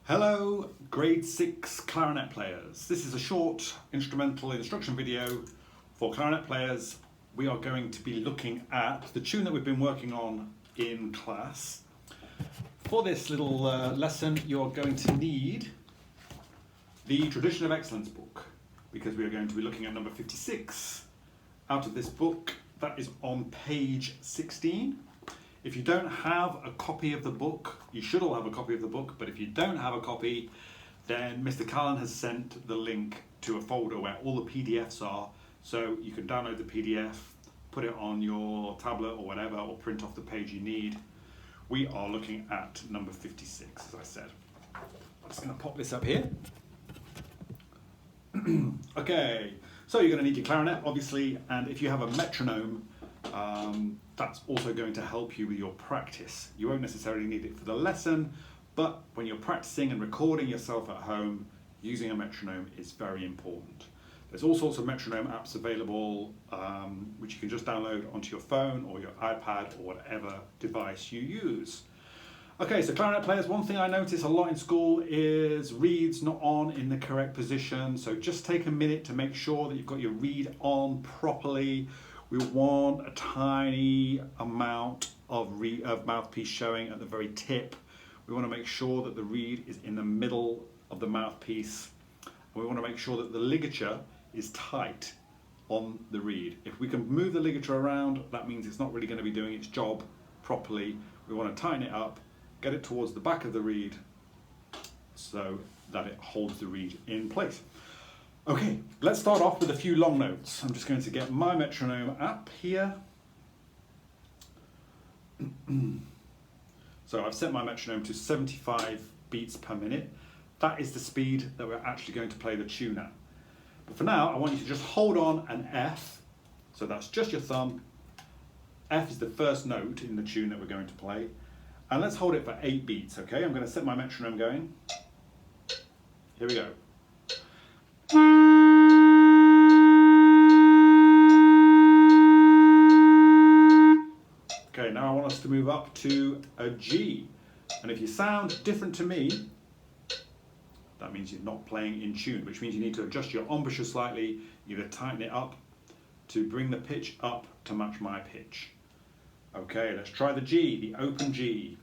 Hello, grade 6 clarinet players. This is a short instrumental instruction video for clarinet players. We are going to be looking at the tune that we've been working on in class. For this little lesson, you're going to need the Tradition of Excellence book, because we are going to be looking at number 56 out of this book. That is on page 16. If you don't have a copy of the book, you should all have a copy of the book, but if you don't have a copy, then Mr. Callan has sent the link to a folder where all the PDFs are, so you can download the PDF, put it on your tablet or whatever, or print off the page you need. We are looking at number 56, as I said. I'm just going to pop this up here. Okay, so you're going to need your clarinet, obviously, and if you have a metronome, that's also going to help you with your practice. You won't necessarily need it for the lesson, but when you're practicing and recording yourself at home, using a metronome is very important. There's all sorts of metronome apps available, which you can just download onto your phone or your iPad or whatever device you use. Okay, so clarinet players, one thing I notice a lot in school is reeds not on in the correct position. So just take a minute to make sure that you've got your reed on properly. We want a tiny amount of mouthpiece showing at the very tip. We want to make sure that the reed is in the middle of the mouthpiece. And we want to make sure that the ligature is tight on the reed. If we can move the ligature around, that means it's not really going to be doing its job properly. We want to tighten it up, get it towards the back of the reed so that it holds the reed in place. Okay, let's start off with a few long notes. I'm just going to get my metronome app here. So I've set my metronome to 75 beats per minute. That is the speed that we're actually going to play the tune at. But for now, I want you to just hold on an F. So that's just your thumb. F is the first note in the tune that we're going to play. And let's hold it for 8 beats, okay? I'm going to set my metronome going. Here we go. Okay, now I want us to move up to a G. And if you sound different to me, that means you're not playing in tune, which means you need to adjust your embouchure slightly, either tighten it up to bring the pitch up to match my pitch. Okay, let's try the G, the open G.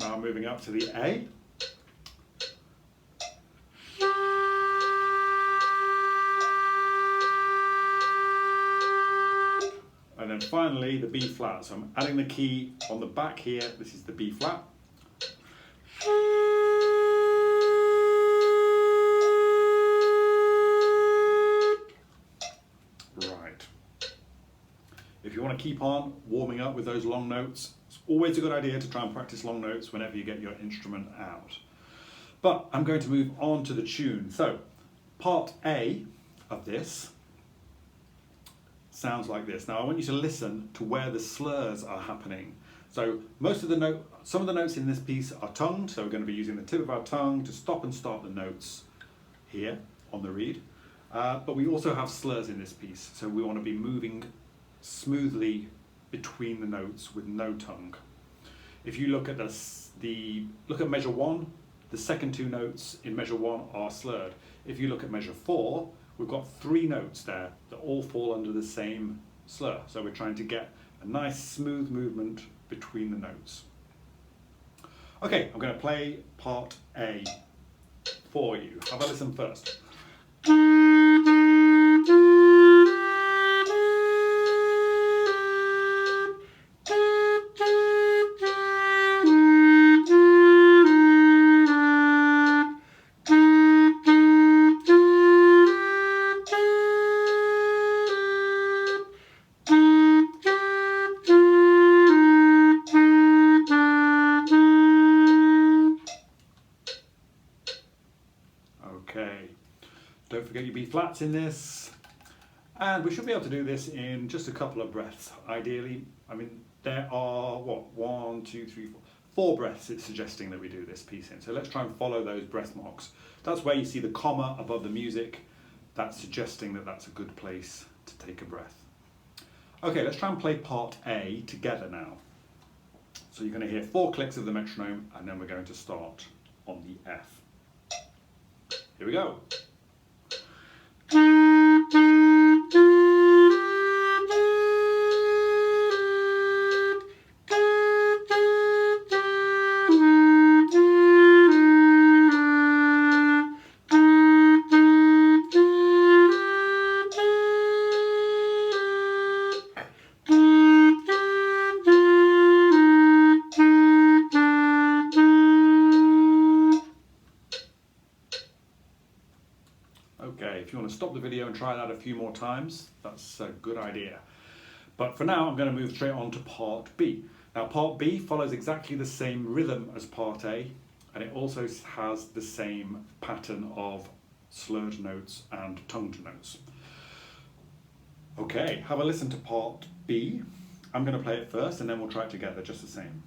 Now I'm moving up to the A. And then finally the B flat. So I'm adding the key on the back here. This is the B flat. Right. If you want to keep on warming up with those long notes, it's always a good idea to try and practice long notes whenever you get your instrument out. But I'm going to move on to the tune. So part A of this sounds like this. Now I want you to listen to where the slurs are happening. So some of the notes in this piece are tongued, so we're going to be using the tip of our tongue to stop and start the notes here on the reed. But we also have slurs in this piece, so we want to be moving smoothly between the notes with no tongue. If you look at look at measure 1, the second 2 notes in measure 1 are slurred. If you look at measure 4, we've got 3 notes there that all fall under the same slur. So we're trying to get a nice smooth movement between the notes. Okay, I'm going to play part A for you. Have a listen first. Okay, don't forget your B flats in this, and we should be able to do this in just a couple of breaths, ideally. I mean, there are, what, 1, 2, 3, 4 breaths it's suggesting that we do this piece in. So let's try and follow those breath marks. That's where you see the comma above the music. That's suggesting that that's a good place to take a breath. Okay, let's try and play part A together now. So you're going to hear 4 clicks of the metronome, and then we're going to start on the F. Here we go. Okay, if you want to stop the video and try that a few more times, that's a good idea. But for now, I'm going to move straight on to part B. Now, part B follows exactly the same rhythm as part A, and it also has the same pattern of slurred notes and tongued notes. Okay, have a listen to part B. I'm going to play it first, and then we'll try it together just the same.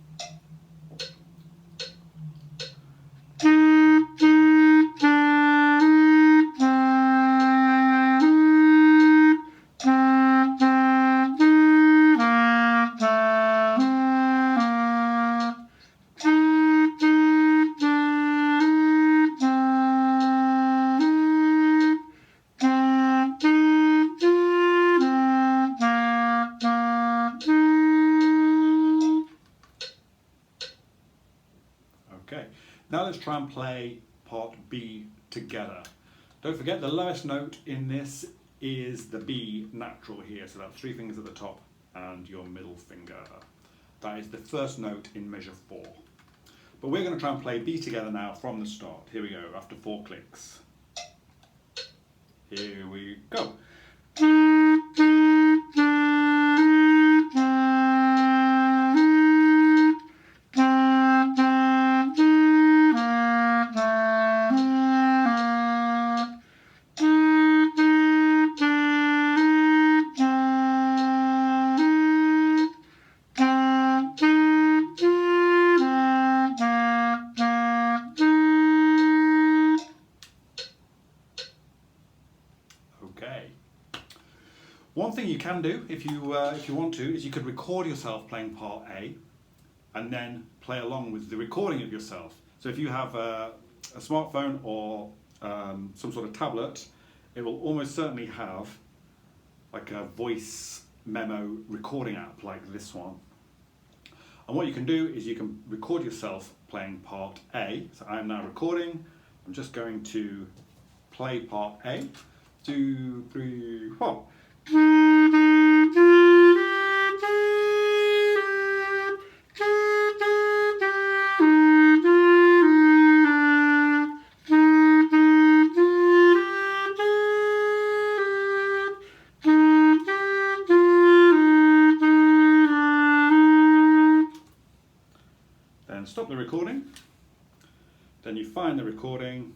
Okay, now let's try and play part B together. Don't forget the lowest note in this is the B natural here, so that's 3 fingers at the top and your middle finger. That is the first note in measure 4. But we're going to try and play B together now from the start. Here we go, after 4 clicks. Here we go. Okay. One thing you can do, if you want to, is you could record yourself playing part A, and then play along with the recording of yourself. So if you have a smartphone or some sort of tablet, it will almost certainly have like a voice memo recording app like this one. And what you can do is you can record yourself playing part A. So I am now recording. I'm just going to play part A. 2, 3, 4. Then stop the recording. Then you find the recording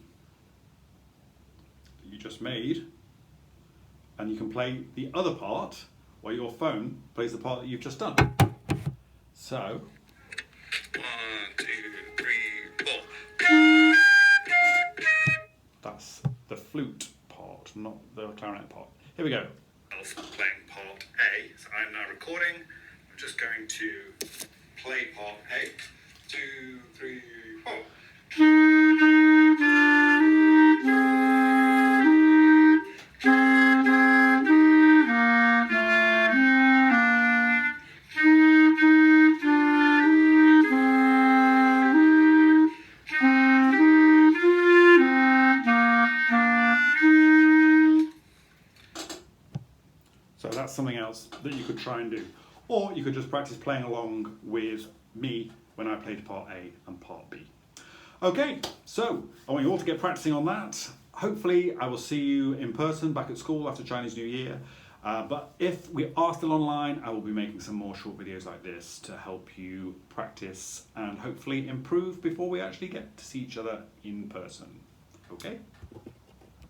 that you just made, and you can play the other part while your phone plays the part that you've just done. So, 1, 2, 3, 4. That's the flute part, not the clarinet part. Here we go. Playing part A. So I'm now recording. I'm just going to play part A. 2, 3, 4. So that's something else that you could try and do. Or you could just practice playing along with me when I played part A and part B. Okay, so I want you all to get practicing on that. Hopefully I will see you in person back at school after Chinese New Year. But if we are still online, I will be making some more short videos like this to help you practice and hopefully improve before we actually get to see each other in person. Okay?